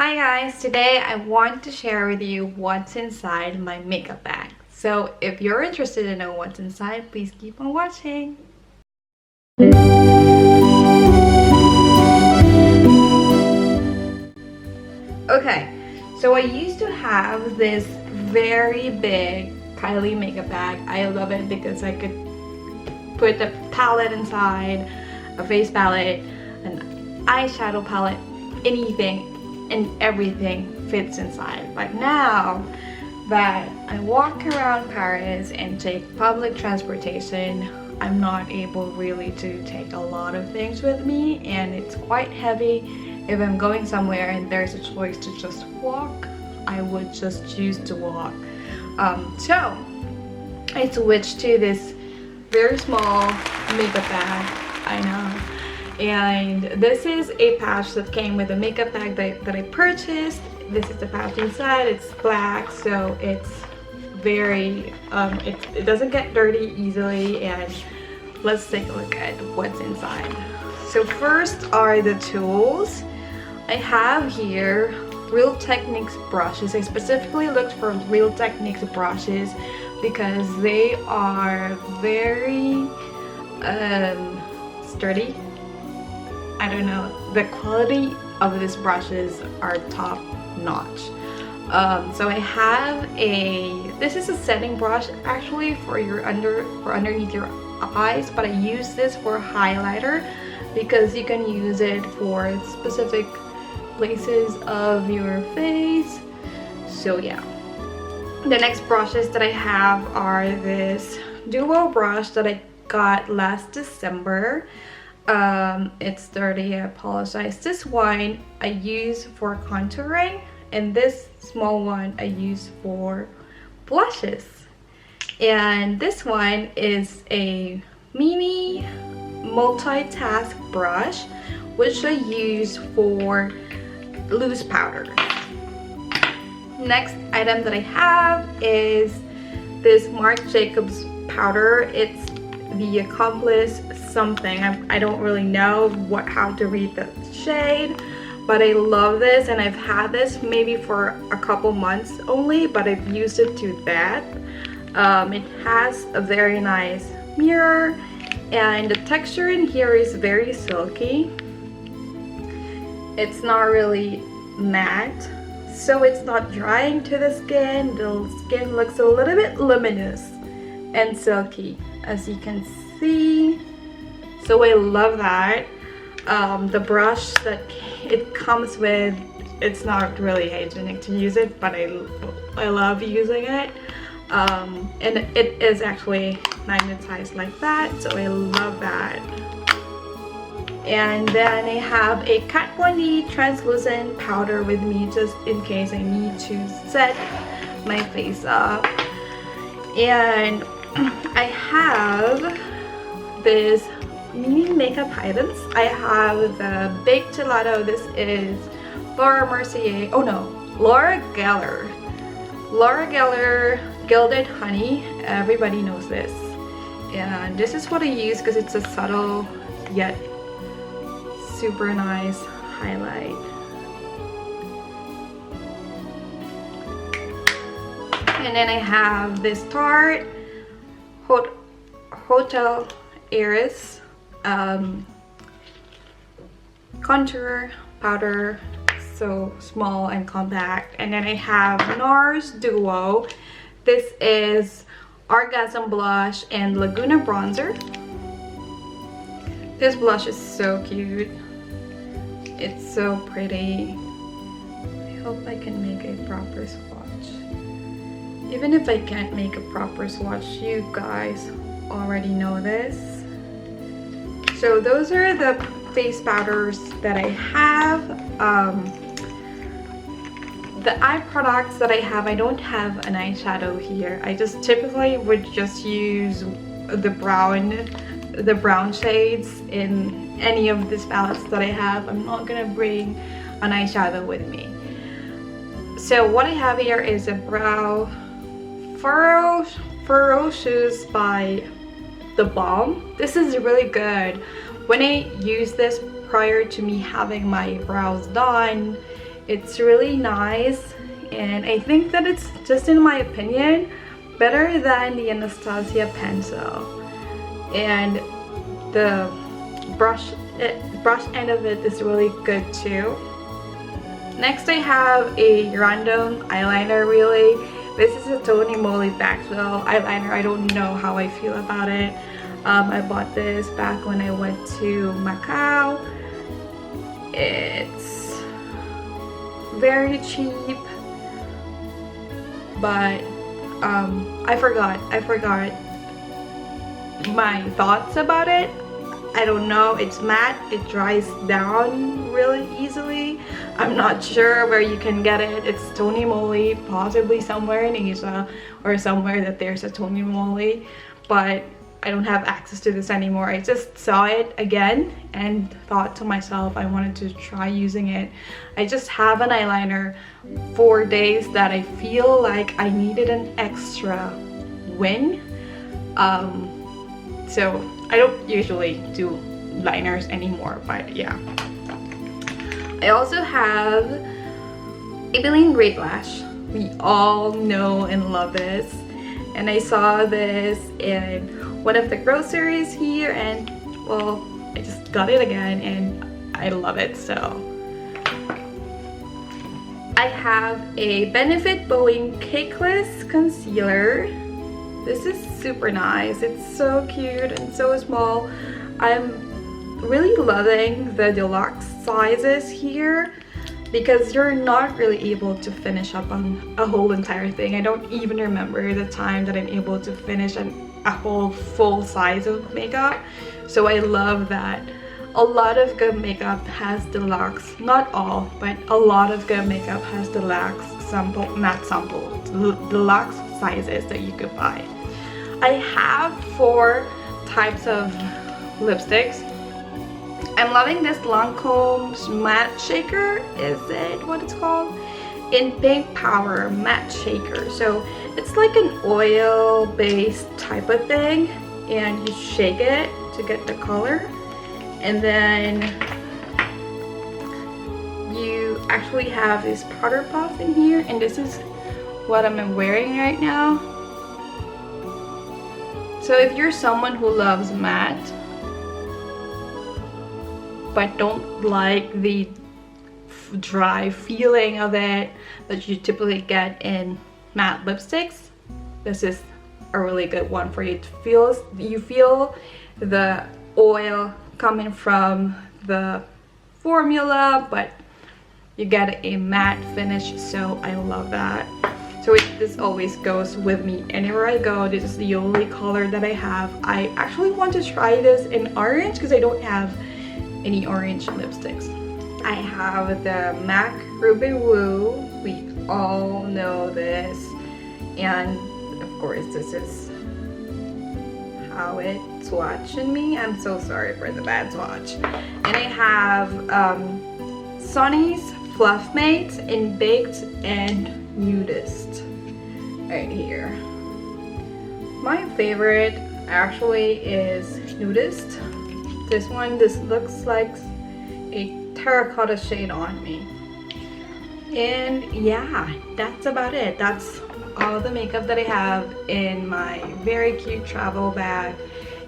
Hi guys, today I want to share with you what's inside my makeup bag. So if you're interested to know what's inside, please keep on watching. Okay, so I used to have this very big Kylie makeup bag. I love it because I could put a palette inside, a face palette, an eyeshadow palette, anything and everything fits inside. But now that I walk around Paris and take public transportation, I'm not able really to take a lot of things with me, and it's quite heavy. If I'm going somewhere and there's a choice to just walk, I would just choose to walk. So I switched to this very small makeup bag. I know. And this is a pouch that came with a makeup bag that I purchased. This is the pouch inside. It's black, so it's very it doesn't get dirty easily. And let's take a look at what's inside. So first are the tools. I have here Real Techniques brushes. I specifically looked for Real Techniques brushes because they are very sturdy. I don't know, the quality of these brushes are top notch. So I have this is a setting brush actually for underneath your eyes, but I use this for highlighter because you can use it for specific places of your face. So yeah. The next brushes that I have are this duo brush that I got last December. It's dirty, I apologize. This one I use for contouring, and this small one I use for blushes. And this one is a mini multitask brush which I use for loose powder. Next item that I have is this Marc Jacobs powder. It's the Accomplice something. I don't really know how to read the shade, but I love this, and I've had this maybe for a couple months only, but I've used it to death. It has a very nice mirror, and the texture in here is very silky. It's not really matte, so it's not drying to the skin. The skin looks a little bit luminous and silky, as you can see. So I love that. The brush that it comes with, it's not really hygienic to use it, but I love using it. And it is actually magnetized like that, so I love that. And then I have a Kat Von D translucent powder with me just in case I need to set my face up. And I have this mini makeup items. I have the Baked Gelato. This is Laura Mercier. Oh no, Laura Geller. Laura Geller Gilded Honey. Everybody knows this. And this is what I use because it's a subtle yet super nice highlight. And then I have this Tarte Hotel Heiress contour powder, so small and compact. And then I have NARS Duo. This is Orgasm Blush and Laguna Bronzer. This blush is so cute. It's so pretty. I hope I can make a proper swatch. Even if I can't make a proper swatch, you guys already know this. So those are the face powders that I have. The eye products that I have, I don't have an eyeshadow here. I just typically would just use the brown shades in any of these palettes that I have. I'm not gonna bring an eyeshadow with me. So what I have here is a brow furrow shoes by The Balm. This is really good. When I use this prior to me having my brows done, It's really nice, and I think that it's, just in my opinion, better than the Anastasia pencil. And the brush end of it is really good too. Next I have a random eyeliner. Really, this is a Tony Moly Maxwell eyeliner. I don't know how I feel about it. I bought this back when I went to Macau. It's very cheap, but I forgot my thoughts about it. I don't know, it's matte, it dries down really easily. I'm not sure where you can get it. It's Tony Moly, possibly somewhere in Asia or somewhere that there's a Tony Moly, but I don't have access to this anymore. I just saw it again and thought to myself I wanted to try using it. I just have an eyeliner for days that I feel like I needed an extra wing. So I don't usually do liners anymore, but yeah. I also have Maybelline Great Lash. We all know and love this, and I saw this in one of the groceries here, and well, I just got it again and I love it. So I have a Benefit Bowing Cakeless Concealer. This is super nice. It's so cute and so small. I'm really loving the deluxe sizes here because you're not really able to finish up on a whole entire thing. I don't even remember the time that I'm able to finish a whole full size of makeup. So I love that. A lot of good makeup has deluxe, not all, but a lot of good makeup has deluxe matte deluxe sizes that you could buy. I have 4 types of lipsticks. I'm loving this Lancome's matte shaker. Is it what it's called? In Pink Power matte shaker. So it's like an oil based type of thing, and you shake it to get the color, and then you actually have this powder puff in here, and this is what I'm wearing right now. So if you're someone who loves matte but don't like the dry feeling of it that you typically get in matte lipsticks, this is a really good one for you. You feel the oil coming from the formula, but you get a matte finish, so I love that. So this always goes with me anywhere I go. This is the only color that I have. I actually want to try this in orange because I don't have any orange lipsticks. I have the MAC Ruby Woo. We all know this, and of course this is how it swatched in me. I'm so sorry for the bad swatch. And I have Sonny's Fluff Mates in Baked and Nudist right here. My favorite actually is Nudist. This looks like a terracotta shade on me. And yeah, that's about it. That's all the makeup that I have in my very cute travel bag,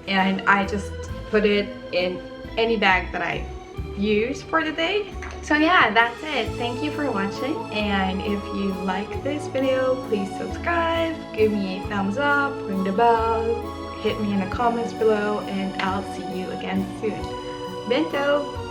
and I just put it in any bag that I use for the day. So yeah, that's it. Thank you for watching, and if you like this video, please subscribe, give me a thumbs up, ring the bell, hit me in the comments below, and I'll see you again soon. Bento!